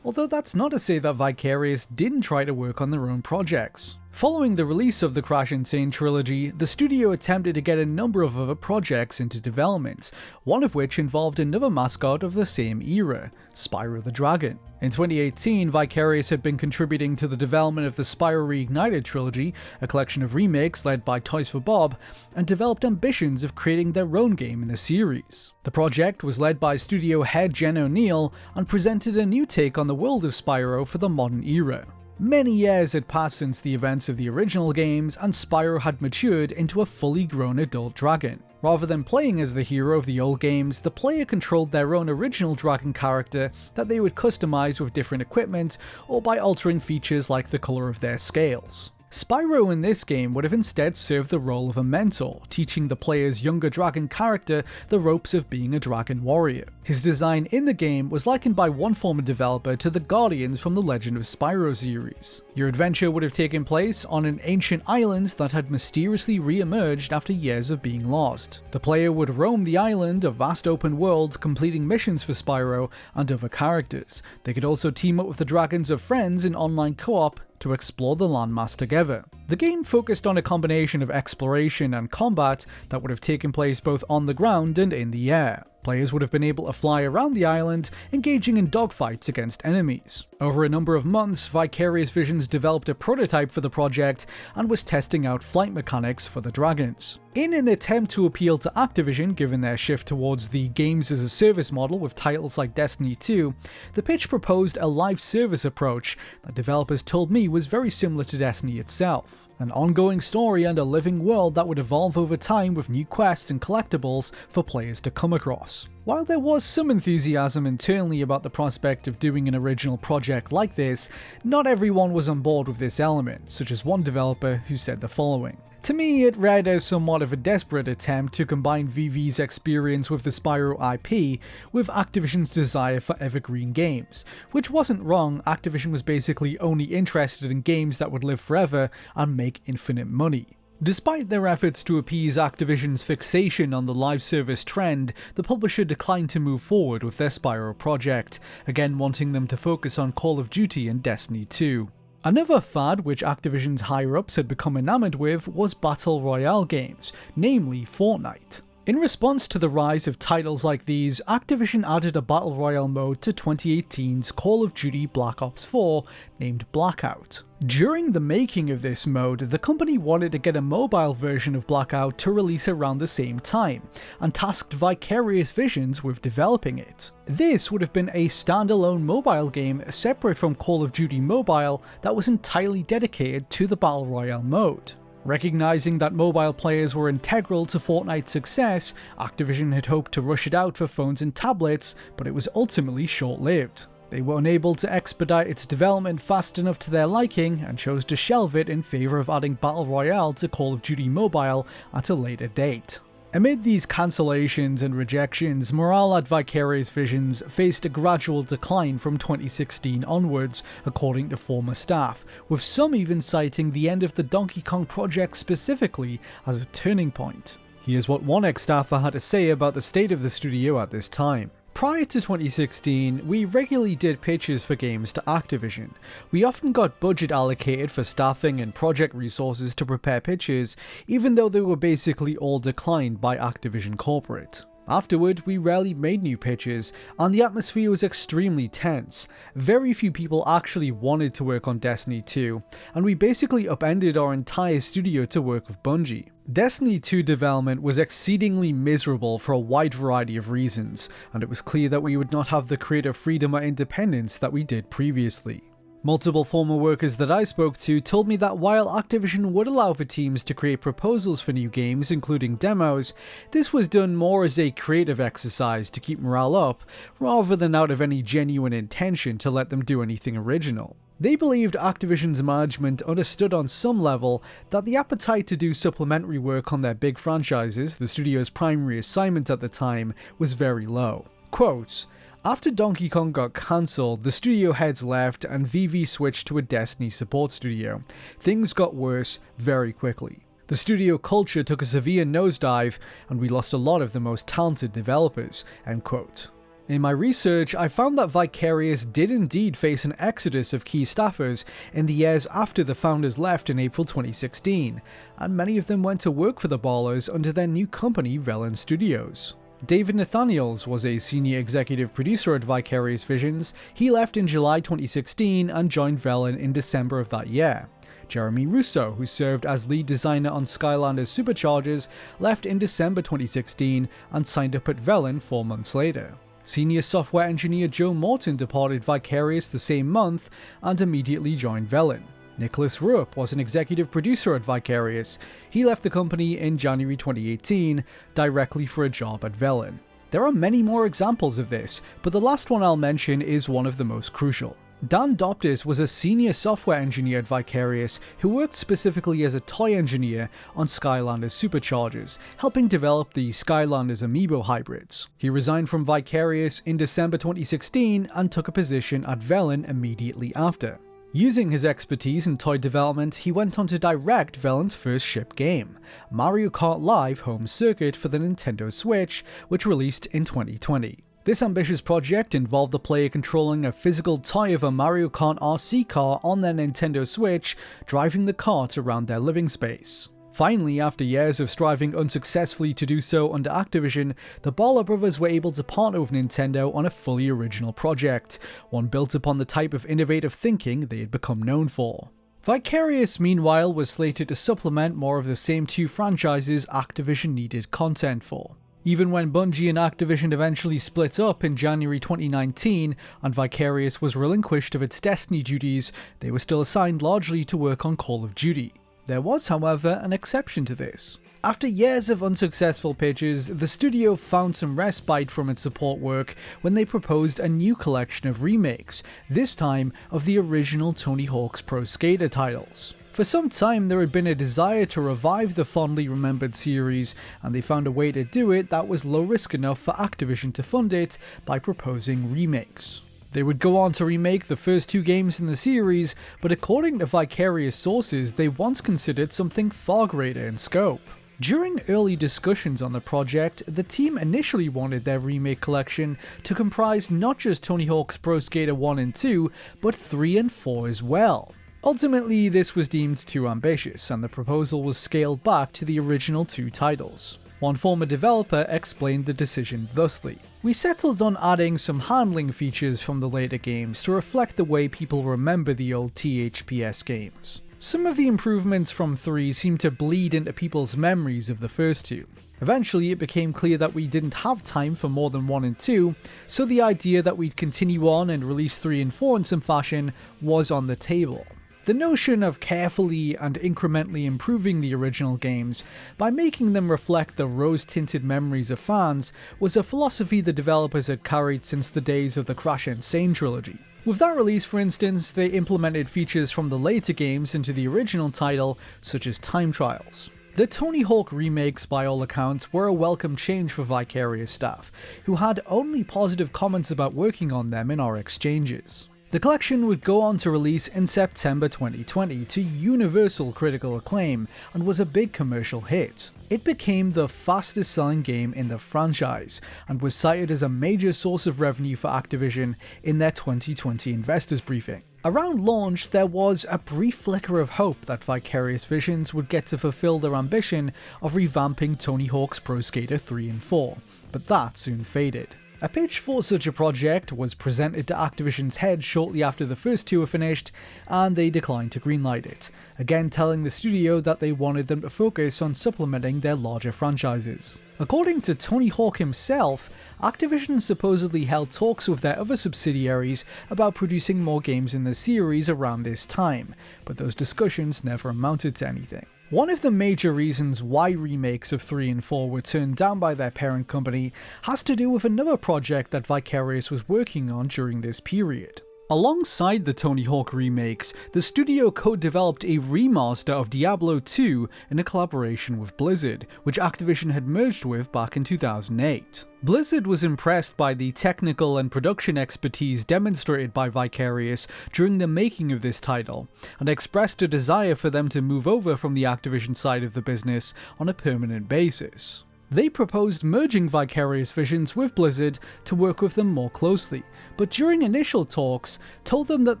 although that's not to say that Vicarious didn't try to work on their own projects. Following the release of the Crash Insane trilogy, the studio attempted to get a number of other projects into development, one of which involved another mascot of the same era, Spyro the Dragon. In 2018, Vicarious had been contributing to the development of the Spyro Reignited trilogy, a collection of remakes led by Toys for Bob, and developed ambitions of creating their own game in the series. The project was led by studio head Jen O'Neill and presented a new take on the world of Spyro for the modern era. Many years had passed since the events of the original games, and Spyro had matured into a fully grown adult dragon. Rather than playing as the hero of the old games, the player controlled their own original dragon character that they would customize with different equipment or by altering features like the color of their scales. Spyro in this game would have instead served the role of a mentor, teaching the player's younger dragon character the ropes of being a dragon warrior. His design in the game was likened by one former developer to the Guardians from the Legend of Spyro series. Your adventure would have taken place on an ancient island that had mysteriously re-emerged after years of being lost. The player would roam the island, a vast open world, completing missions for Spyro and other characters. They could also team up with the dragons of friends in online co-op to explore the landmass together. The game focused on a combination of exploration and combat that would have taken place both on the ground and in the air. Players would have been able to fly around the island, engaging in dogfights against enemies. Over a number of months, Vicarious Visions developed a prototype for the project and was testing out flight mechanics for the dragons. In an attempt to appeal to Activision, given their shift towards the games-as-a-service model with titles like Destiny 2, the pitch proposed a live service approach that developers told me was very similar to Destiny itself. An ongoing story and a living world that would evolve over time with new quests and collectibles for players to come across. While there was some enthusiasm internally about the prospect of doing an original project like this, not everyone was on board with this element, such as one developer who said the following. To me, it read as somewhat of a desperate attempt to combine VV's experience with the Spyro IP with Activision's desire for evergreen games. Which wasn't wrong, Activision was basically only interested in games that would live forever and make infinite money. Despite their efforts to appease Activision's fixation on the live service trend, the publisher declined to move forward with their Spyro project, again wanting them to focus on Call of Duty and Destiny 2. Another fad which Activision's higher-ups had become enamored with was Battle Royale games, namely Fortnite. In response to the rise of titles like these, Activision added a Battle Royale mode to 2018's Call of Duty Black Ops 4 named Blackout. During the making of this mode, the company wanted to get a mobile version of Blackout to release around the same time, and tasked Vicarious Visions with developing it. This would have been a standalone mobile game separate from Call of Duty Mobile that was entirely dedicated to the Battle Royale mode. Recognizing that mobile players were integral to Fortnite's success, Activision had hoped to rush it out for phones and tablets, but it was ultimately short-lived. They were unable to expedite its development fast enough to their liking and chose to shelve it in favour of adding Battle Royale to Call of Duty Mobile at a later date. Amid these cancellations and rejections, morale at Vicarious Visions faced a gradual decline from 2016 onwards, according to former staff, with some even citing the end of the Donkey Kong project specifically as a turning point. Here's what one ex-staffer had to say about the state of the studio at this time. Prior to 2016, we regularly did pitches for games to Activision. We often got budget allocated for staffing and project resources to prepare pitches, even though they were basically all declined by Activision corporate. Afterward, we rarely made new pitches, and the atmosphere was extremely tense. Very few people actually wanted to work on Destiny 2, and we basically upended our entire studio to work with Bungie. Destiny 2 development was exceedingly miserable for a wide variety of reasons, and it was clear that we would not have the creative freedom or independence that we did previously. Multiple former workers that I spoke to told me that while Activision would allow for teams to create proposals for new games, including demos, this was done more as a creative exercise to keep morale up, rather than out of any genuine intention to let them do anything original. They believed Activision's management understood on some level that the appetite to do supplementary work on their big franchises, the studio's primary assignment at the time, was very low. Quote, "After Donkey Kong got cancelled, the studio heads left and VV switched to a Destiny support studio. Things got worse very quickly. The studio culture took a severe nosedive and we lost a lot of the most talented developers." End quote. In my research, I found that Vicarious did indeed face an exodus of key staffers in the years after the founders left in April 2016, and many of them went to work for the Ballers under their new company, Velen Studios. David Nathaniels was a senior executive producer at Vicarious Visions. He left in July 2016 and joined Velen in December of that year. Jeremy Russo, who served as lead designer on Skylanders Superchargers, left in December 2016 and signed up at Velen 4 months later. Senior software engineer Joe Morton departed Vicarious the same month and immediately joined Velen. Nicholas Rupp was an executive producer at Vicarious. He left the company in January 2018, directly for a job at Velen. There are many more examples of this, but the last one I'll mention is one of the most crucial. Dan Doptis was a senior software engineer at Vicarious who worked specifically as a toy engineer on Skylanders Superchargers, helping develop the Skylanders Amiibo hybrids. He resigned from Vicarious in December 2016 and took a position at Velen immediately after. Using his expertise in toy development, he went on to direct Velen's first shipped game, Mario Kart Live Home Circuit for the Nintendo Switch, which released in 2020. This ambitious project involved the player controlling a physical toy of a Mario Kart RC car on their Nintendo Switch, driving the kart around their living space. Finally, after years of striving unsuccessfully to do so under Activision, the Balla brothers were able to partner with Nintendo on a fully original project, one built upon the type of innovative thinking they had become known for. Vicarious, meanwhile, was slated to supplement more of the same two franchises Activision needed content for. Even when Bungie and Activision eventually split up in January 2019 and Vicarious was relinquished of its Destiny duties, they were still assigned largely to work on Call of Duty. There was, however, an exception to this. After years of unsuccessful pitches, the studio found some respite from its support work when they proposed a new collection of remakes, this time of the original Tony Hawk's Pro Skater titles. For some time there had been a desire to revive the fondly remembered series, and they found a way to do it that was low risk enough for Activision to fund it by proposing remakes. They would go on to remake the first two games in the series, but according to Vicarious sources, they once considered something far greater in scope. During early discussions on the project, the team initially wanted their remake collection to comprise not just Tony Hawk's Pro Skater 1 and 2, but 3 and 4 as well. Ultimately, this was deemed too ambitious, and the proposal was scaled back to the original two titles. One former developer explained the decision thusly: "We settled on adding some handling features from the later games to reflect the way people remember the old THPS games. Some of the improvements from 3 seemed to bleed into people's memories of the first two. Eventually it became clear that we didn't have time for more than 1 and 2, so the idea that we'd continue on and release 3 and 4 in some fashion was on the table." The notion of carefully and incrementally improving the original games by making them reflect the rose-tinted memories of fans was a philosophy the developers had carried since the days of the Crash and Sane trilogy. With that release, for instance, they implemented features from the later games into the original title, such as time trials. The Tony Hawk remakes, by all accounts, were a welcome change for Vicarious staff, who had only positive comments about working on them in our exchanges. The collection would go on to release in September 2020 to universal critical acclaim and was a big commercial hit. It became the fastest selling game in the franchise and was cited as a major source of revenue for Activision in their 2020 investors briefing. Around launch, there was a brief flicker of hope that Vicarious Visions would get to fulfill their ambition of revamping Tony Hawk's Pro Skater 3 and 4, but that soon faded. A pitch for such a project was presented to Activision's head shortly after the first two were finished, and they declined to greenlight it, again telling the studio that they wanted them to focus on supplementing their larger franchises. According to Tony Hawk himself, Activision supposedly held talks with their other subsidiaries about producing more games in the series around this time, but those discussions never amounted to anything. One of the major reasons why remakes of 3 and 4 were turned down by their parent company has to do with another project that Vicarious was working on during this period. Alongside the Tony Hawk remakes, the studio co-developed a remaster of Diablo 2 in a collaboration with Blizzard, which Activision had merged with back in 2008. Blizzard was impressed by the technical and production expertise demonstrated by Vicarious during the making of this title, and expressed a desire for them to move over from the Activision side of the business on a permanent basis. They proposed merging Vicarious Visions with Blizzard to work with them more closely, but during initial talks, told them that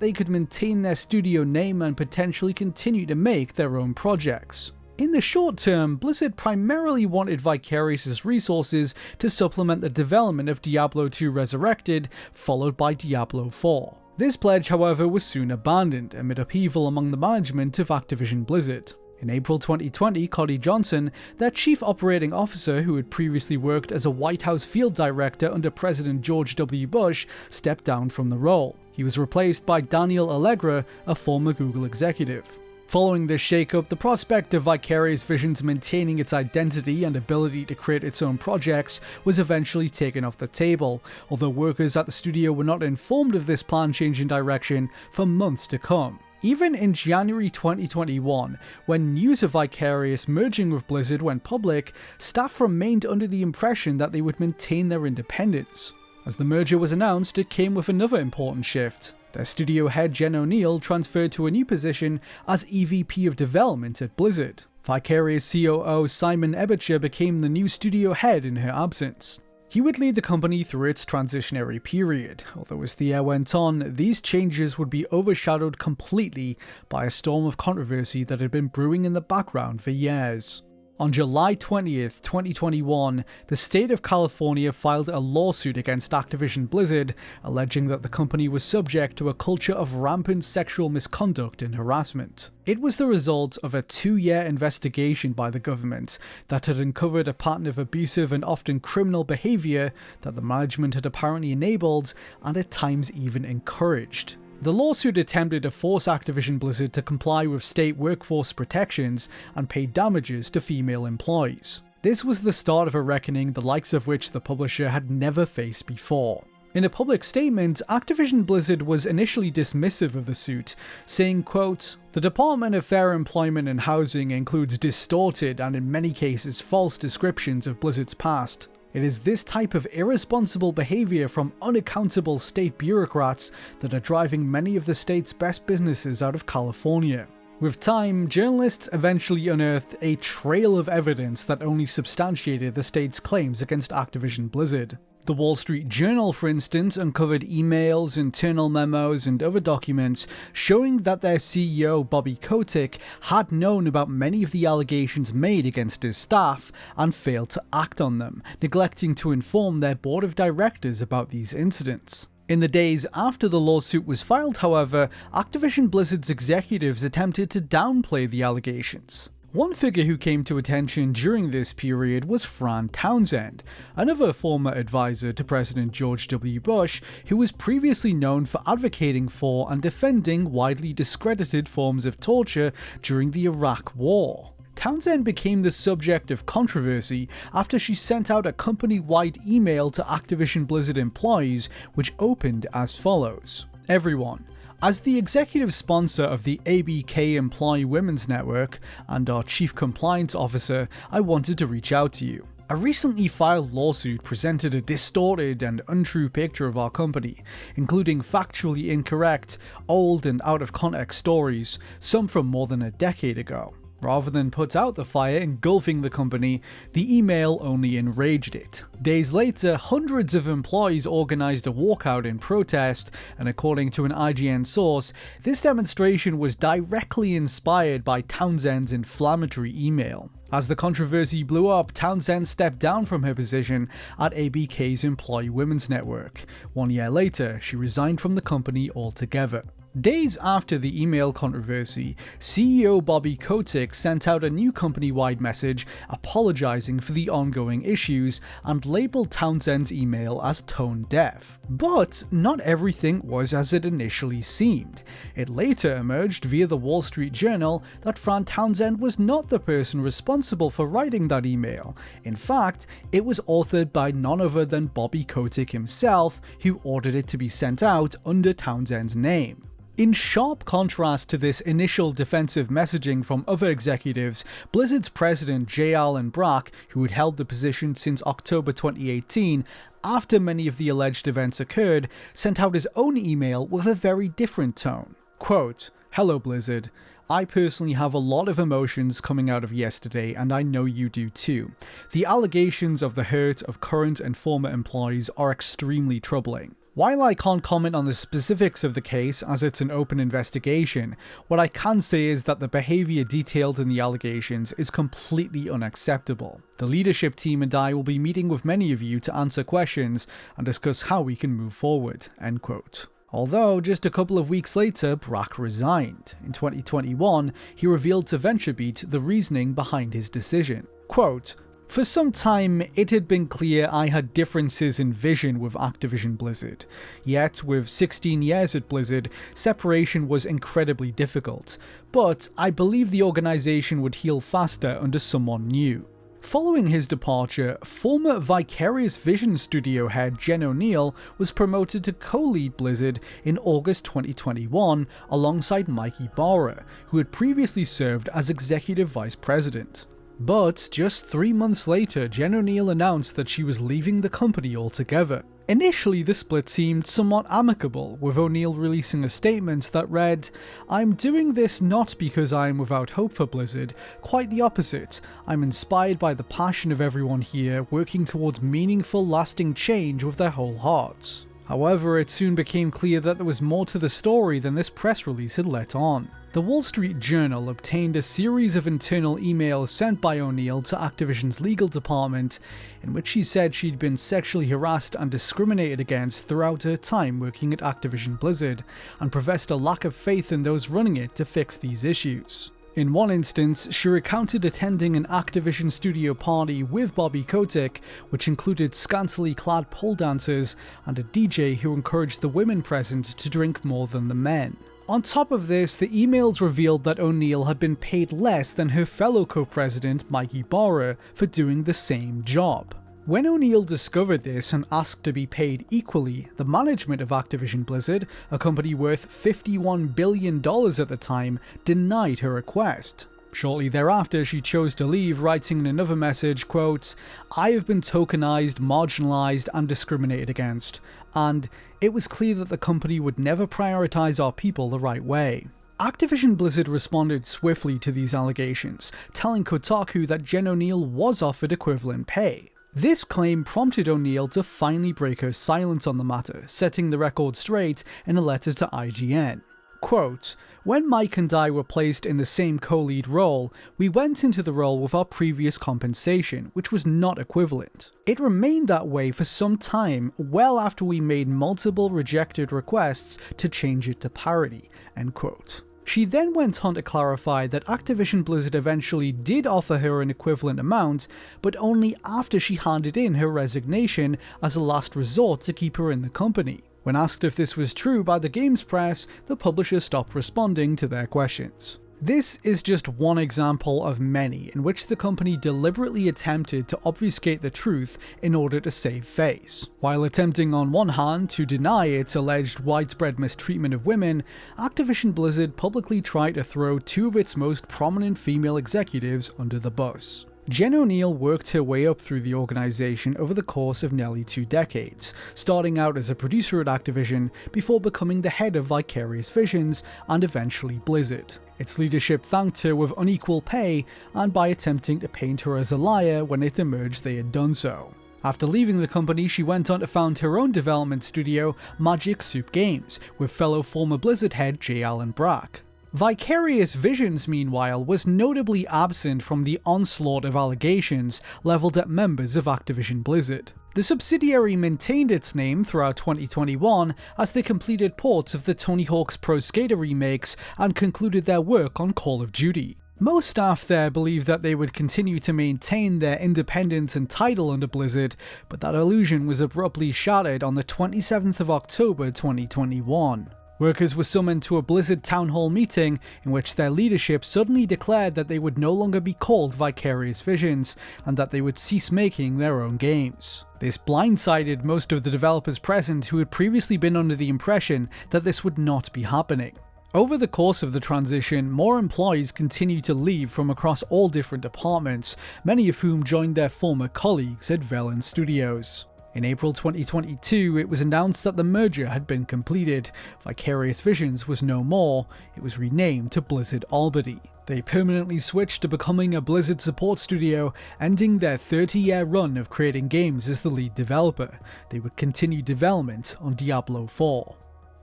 they could maintain their studio name and potentially continue to make their own projects. In the short term, Blizzard primarily wanted Vicarious's resources to supplement the development of Diablo 2 Resurrected, followed by Diablo 4. This pledge, however, was soon abandoned amid upheaval among the management of Activision Blizzard. In April 2020, Cody Johnson, their chief operating officer who had previously worked as a White House field director under President George W. Bush, stepped down from the role. He was replaced by Daniel Allegra, a former Google executive. Following this shakeup, the prospect of Vicarious Visions maintaining its identity and ability to create its own projects was eventually taken off the table, although workers at the studio were not informed of this planned change in direction for months to come. Even in January 2021, when news of Vicarious merging with Blizzard went public, staff remained under the impression that they would maintain their independence. As the merger was announced, it came with another important shift. Their studio head Jen O'Neill transferred to a new position as EVP of Development at Blizzard. Vicarious COO Simon Ebertscher became the new studio head in her absence. He would lead the company through its transitionary period, although as the year went on, these changes would be overshadowed completely by a storm of controversy that had been brewing in the background for years. On July 20th, 2021, the state of California filed a lawsuit against Activision Blizzard, alleging that the company was subject to a culture of rampant sexual misconduct and harassment. It was the result of a 2-year investigation by the government that had uncovered a pattern of abusive and often criminal behaviour that the management had apparently enabled and at times even encouraged. The lawsuit attempted to force Activision Blizzard to comply with state workforce protections and pay damages to female employees. This was the start of a reckoning the likes of which the publisher had never faced before. In a public statement, Activision Blizzard was initially dismissive of the suit, saying, quote, "The Department of Fair Employment and Housing includes distorted and in many cases false descriptions of Blizzard's past. It is this type of irresponsible behavior from unaccountable state bureaucrats that are driving many of the state's best businesses out of California." With time, journalists eventually unearthed a trail of evidence that only substantiated the state's claims against Activision Blizzard. The Wall Street Journal, for instance, uncovered emails, internal memos, and other documents showing that their CEO, Bobby Kotick, had known about many of the allegations made against his staff and failed to act on them, neglecting to inform their board of directors about these incidents. In the days after the lawsuit was filed, however, Activision Blizzard's executives attempted to downplay the allegations. One figure who came to attention during this period was Fran Townsend, another former advisor to President George W. Bush, who was previously known for advocating for and defending widely discredited forms of torture during the Iraq War. Townsend became the subject of controversy after she sent out a company-wide email to Activision Blizzard employees which opened as follows. "Everyone, as the executive sponsor of the ABK Employee Women's Network and our chief compliance officer, I wanted to reach out to you. A recently filed lawsuit presented a distorted and untrue picture of our company, including factually incorrect, old and out-of-context stories, some from more than a decade ago. Rather than put out the fire engulfing the company, the email only enraged it. Days later, hundreds of employees organized a walkout in protest, and according to an IGN source, this demonstration was directly inspired by Townsend's inflammatory email. As the controversy blew up, Townsend stepped down from her position at ABK's Employee Women's Network. 1 year later, she resigned from the company altogether. Days after the email controversy, CEO Bobby Kotick sent out a new company-wide message apologizing for the ongoing issues and labeled Townsend's email as tone-deaf. But not everything was as it initially seemed. It later emerged via the Wall Street Journal that Fran Townsend was not the person responsible for writing that email. In fact, it was authored by none other than Bobby Kotick himself, who ordered it to be sent out under Townsend's name. In sharp contrast to this initial defensive messaging from other executives, Blizzard's president J. Allen Brack, who had held the position since October 2018, after many of the alleged events occurred, sent out his own email with a very different tone. Quote, "Hello Blizzard. I personally have a lot of emotions coming out of yesterday, and I know you do too. The allegations of the hurt of current and former employees are extremely troubling. While I can't comment on the specifics of the case as it's an open investigation, what I can say is that the behaviour detailed in the allegations is completely unacceptable. The leadership team and I will be meeting with many of you to answer questions and discuss how we can move forward." End quote. Although, just a couple of weeks later, Brack resigned. In 2021, he revealed to VentureBeat the reasoning behind his decision. Quote, "For some time, it had been clear I had differences in vision with Activision Blizzard. Yet, with 16 years at Blizzard, separation was incredibly difficult. But I believe the organization would heal faster under someone new." Following his departure, former Vicarious Vision studio head Jen O'Neill was promoted to co-lead Blizzard in August 2021 alongside Mike Ibarra, who had previously served as executive vice president. But just 3 months later, Jen O'Neill announced that she was leaving the company altogether. Initially, the split seemed somewhat amicable, with O'Neill releasing a statement that read, "I'm doing this not because I am without hope for Blizzard, quite the opposite. I'm inspired by the passion of everyone here working towards meaningful, lasting change with their whole hearts." However, it soon became clear that there was more to the story than this press release had let on. The Wall Street Journal obtained a series of internal emails sent by O'Neill to Activision's legal department, in which she said she'd been sexually harassed and discriminated against throughout her time working at Activision Blizzard, and professed a lack of faith in those running it to fix these issues. In one instance, she recounted attending an Activision studio party with Bobby Kotick, which included scantily clad pole dancers and a DJ who encouraged the women present to drink more than the men. On top of this, the emails revealed that O'Neill had been paid less than her fellow co-president Mike Ibarra for doing the same job. When O'Neill discovered this and asked to be paid equally, the management of Activision Blizzard, a company worth $51 billion at the time, denied her request. Shortly thereafter, she chose to leave, writing in another message, quote, "I have been tokenized, marginalized, and discriminated against, and it was clear that the company would never prioritize our people the right way." Activision Blizzard responded swiftly to these allegations, telling Kotaku that Jen O'Neill was offered equivalent pay. This claim prompted O'Neill to finally break her silence on the matter, setting the record straight in a letter to IGN. Quote, "When Mike and I were placed in the same co-lead role, we went into the role with our previous compensation, which was not equivalent. It remained that way for some time, well after we made multiple rejected requests to change it to parity." End quote. She then went on to clarify that Activision Blizzard eventually did offer her an equivalent amount, but only after she handed in her resignation as a last resort to keep her in the company. When asked if this was true by the games press, the publisher stopped responding to their questions. This is just one example of many in which the company deliberately attempted to obfuscate the truth in order to save face. While attempting on one hand to deny its alleged widespread mistreatment of women, Activision Blizzard publicly tried to throw two of its most prominent female executives under the bus. Jen O'Neill worked her way up through the organization over the course of nearly 2 decades, starting out as a producer at Activision before becoming the head of Vicarious Visions and eventually Blizzard. Its leadership thanked her with unequal pay and by attempting to paint her as a liar when it emerged they had done so. After leaving the company, she went on to found her own development studio, Magic Soup Games, with fellow former Blizzard head J. Allen Brack. Vicarious Visions, meanwhile, was notably absent from the onslaught of allegations leveled at members of Activision Blizzard. The subsidiary maintained its name throughout 2021 as they completed ports of the Tony Hawk's Pro Skater remakes and concluded their work on Call of Duty. Most staff there believed that they would continue to maintain their independence and title under Blizzard, but that illusion was abruptly shattered on the 27th of October 2021. Workers were summoned to a Blizzard town hall meeting in which their leadership suddenly declared that they would no longer be called Vicarious Visions and that they would cease making their own games. This blindsided most of the developers present who had previously been under the impression that this would not be happening. Over the course of the transition, more employees continued to leave from across all different departments, many of whom joined their former colleagues at Velen Studios. In April 2022, it was announced that the merger had been completed. Vicarious Visions was no more, it was renamed to Blizzard Albany. They permanently switched to becoming a Blizzard support studio, ending their 30-year run of creating games as the lead developer. They would continue development on Diablo 4.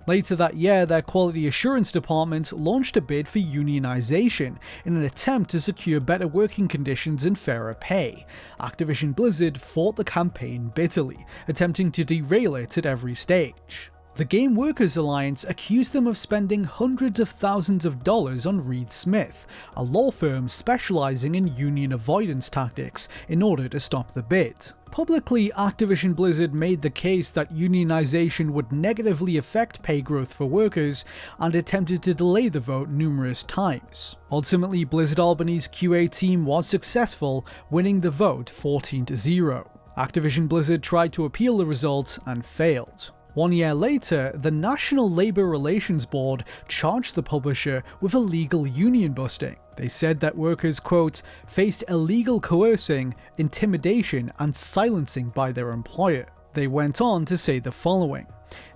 Later that year, their quality assurance department launched a bid for unionization in an attempt to secure better working conditions and fairer pay. Activision Blizzard fought the campaign bitterly, attempting to derail it at every stage. The Game Workers Alliance accused them of spending hundreds of thousands of dollars on Reed Smith, a law firm specializing in union avoidance tactics, in order to stop the bid. Publicly, Activision Blizzard made the case that unionization would negatively affect pay growth for workers and attempted to delay the vote numerous times. Ultimately, Blizzard Albany's QA team was successful, winning the vote 14-0. Activision Blizzard tried to appeal the results and failed. 1 year later, the National Labor Relations Board charged the publisher with illegal union busting. They said that workers, quote, faced illegal coercing, intimidation, and silencing by their employer. They went on to say the following: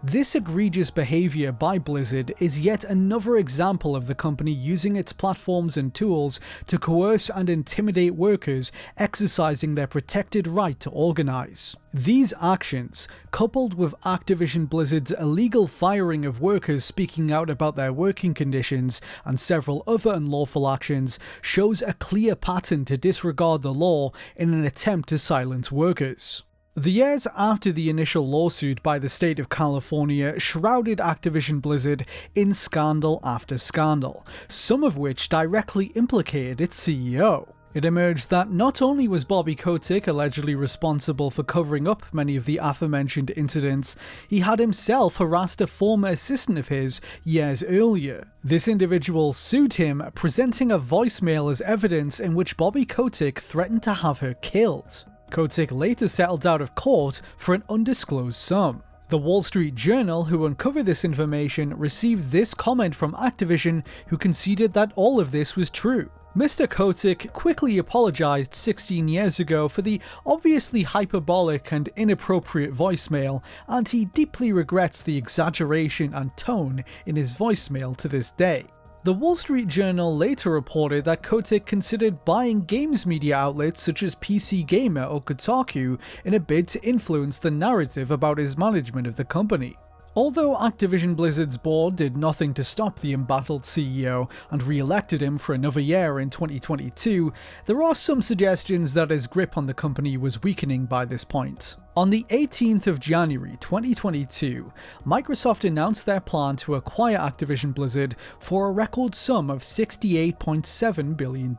"This egregious behavior by Blizzard is yet another example of the company using its platforms and tools to coerce and intimidate workers exercising their protected right to organize. These actions, coupled with Activision Blizzard's illegal firing of workers speaking out about their working conditions and several other unlawful actions, shows a clear pattern to disregard the law in an attempt to silence workers." The years after the initial lawsuit by the state of California shrouded Activision Blizzard in scandal after scandal, some of which directly implicated its CEO. It emerged that not only was Bobby Kotick allegedly responsible for covering up many of the aforementioned incidents, he had himself harassed a former assistant of his years earlier. This individual sued him, presenting a voicemail as evidence in which Bobby Kotick threatened to have her killed. Kotick later settled out of court for an undisclosed sum. The Wall Street Journal, who uncovered this information, received this comment from Activision, who conceded that all of this was true. Mr. Kotick quickly apologized 16 years ago for the obviously hyperbolic and inappropriate voicemail, and he deeply regrets the exaggeration and tone in his voicemail to this day. The Wall Street Journal later reported that Kotick considered buying games media outlets such as PC Gamer or Kotaku in a bid to influence the narrative about his management of the company. Although Activision Blizzard's board did nothing to stop the embattled CEO and re-elected him for another year in 2022, there are some suggestions that his grip on the company was weakening by this point. On the 18th of January 2022, Microsoft announced their plan to acquire Activision Blizzard for a record sum of $68.7 billion.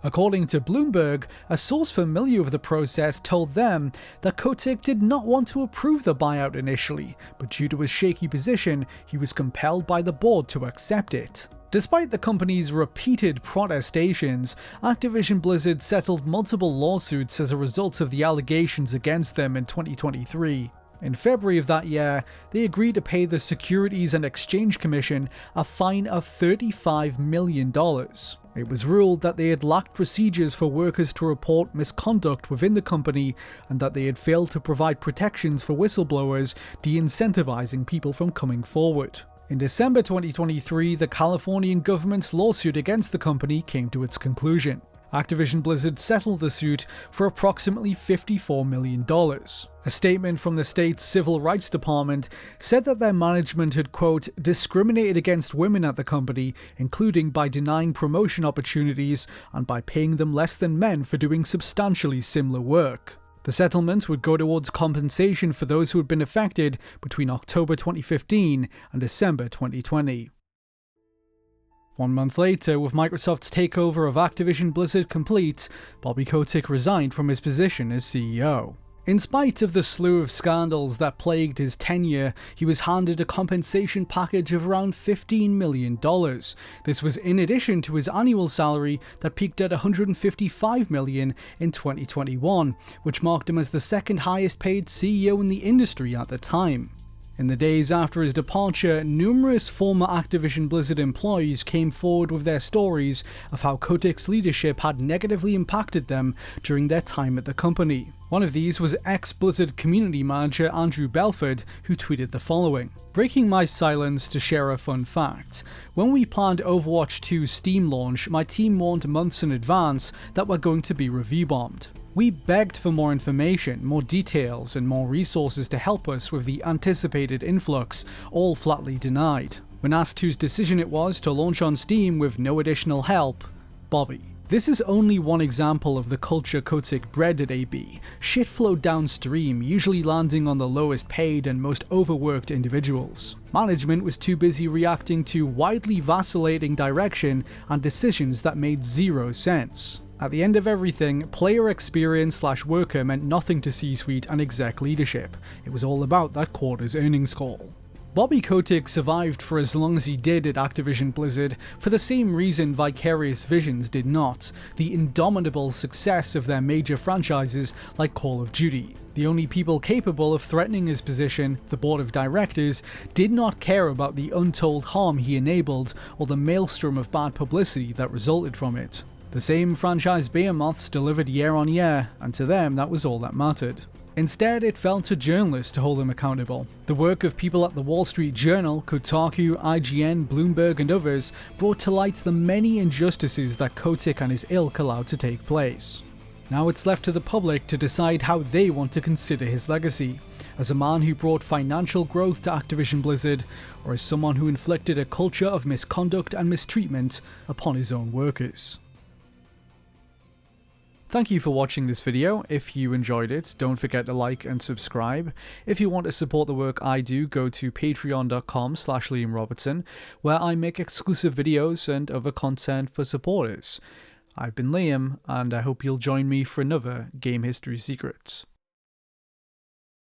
According to Bloomberg, a source familiar with the process told them that Kotick did not want to approve the buyout initially, but due to his shaky position, he was compelled by the board to accept it. Despite the company's repeated protestations, Activision Blizzard settled multiple lawsuits as a result of the allegations against them in 2023. In February of that year, they agreed to pay the Securities and Exchange Commission a fine of $35 million. It was ruled that they had lacked procedures for workers to report misconduct within the company and that they had failed to provide protections for whistleblowers, de-incentivizing people from coming forward. In December 2023, the Californian government's lawsuit against the company came to its conclusion. Activision Blizzard settled the suit for approximately $54 million. A statement from the state's Civil Rights Department said that their management had, quote, discriminated against women at the company, including by denying promotion opportunities and by paying them less than men for doing substantially similar work. The settlement would go towards compensation for those who had been affected between October 2015 and December 2020. 1 month later, with Microsoft's takeover of Activision Blizzard complete, Bobby Kotick resigned from his position as CEO. In spite of the slew of scandals that plagued his tenure, he was handed a compensation package of around $15 million. This was in addition to his annual salary that peaked at $155 million in 2021, which marked him as the second highest paid CEO in the industry at the time. In the days after his departure, numerous former Activision Blizzard employees came forward with their stories of how Kotick's leadership had negatively impacted them during their time at the company. One of these was ex-Blizzard community manager Andrew Belford, who tweeted the following: "Breaking my silence to share a fun fact. When we planned Overwatch 2's Steam launch, my team warned months in advance that we're going to be review bombed. We begged for more information, more details, and more resources to help us with the anticipated influx, all flatly denied. When asked whose decision it was to launch on Steam with no additional help, Bobby." This is only one example of the culture Kotick bred at AB. Shit flowed downstream, usually landing on the lowest paid and most overworked individuals. Management was too busy reacting to widely vacillating direction and decisions that made zero sense. At the end of everything, player experience/worker meant nothing to C-suite and exec leadership. It was all about that quarter's earnings call. Bobby Kotick survived for as long as he did at Activision Blizzard for the same reason Vicarious Visions did not: the indomitable success of their major franchises like Call of Duty. The only people capable of threatening his position, the board of directors, did not care about the untold harm he enabled or the maelstrom of bad publicity that resulted from it. The same franchise behemoths delivered year on year, and to them that was all that mattered. Instead, it fell to journalists to hold him accountable. The work of people at the Wall Street Journal, Kotaku, IGN, Bloomberg and others brought to light the many injustices that Kotick and his ilk allowed to take place. Now it's left to the public to decide how they want to consider his legacy, as a man who brought financial growth to Activision Blizzard, or as someone who inflicted a culture of misconduct and mistreatment upon his own workers. Thank you for watching this video. If you enjoyed it, don't forget to like and subscribe. If you want to support the work I do, go to patreon.com/LiamRobertson, where I make exclusive videos and other content for supporters. I've been Liam, and I hope you'll join me for another Game History Secrets.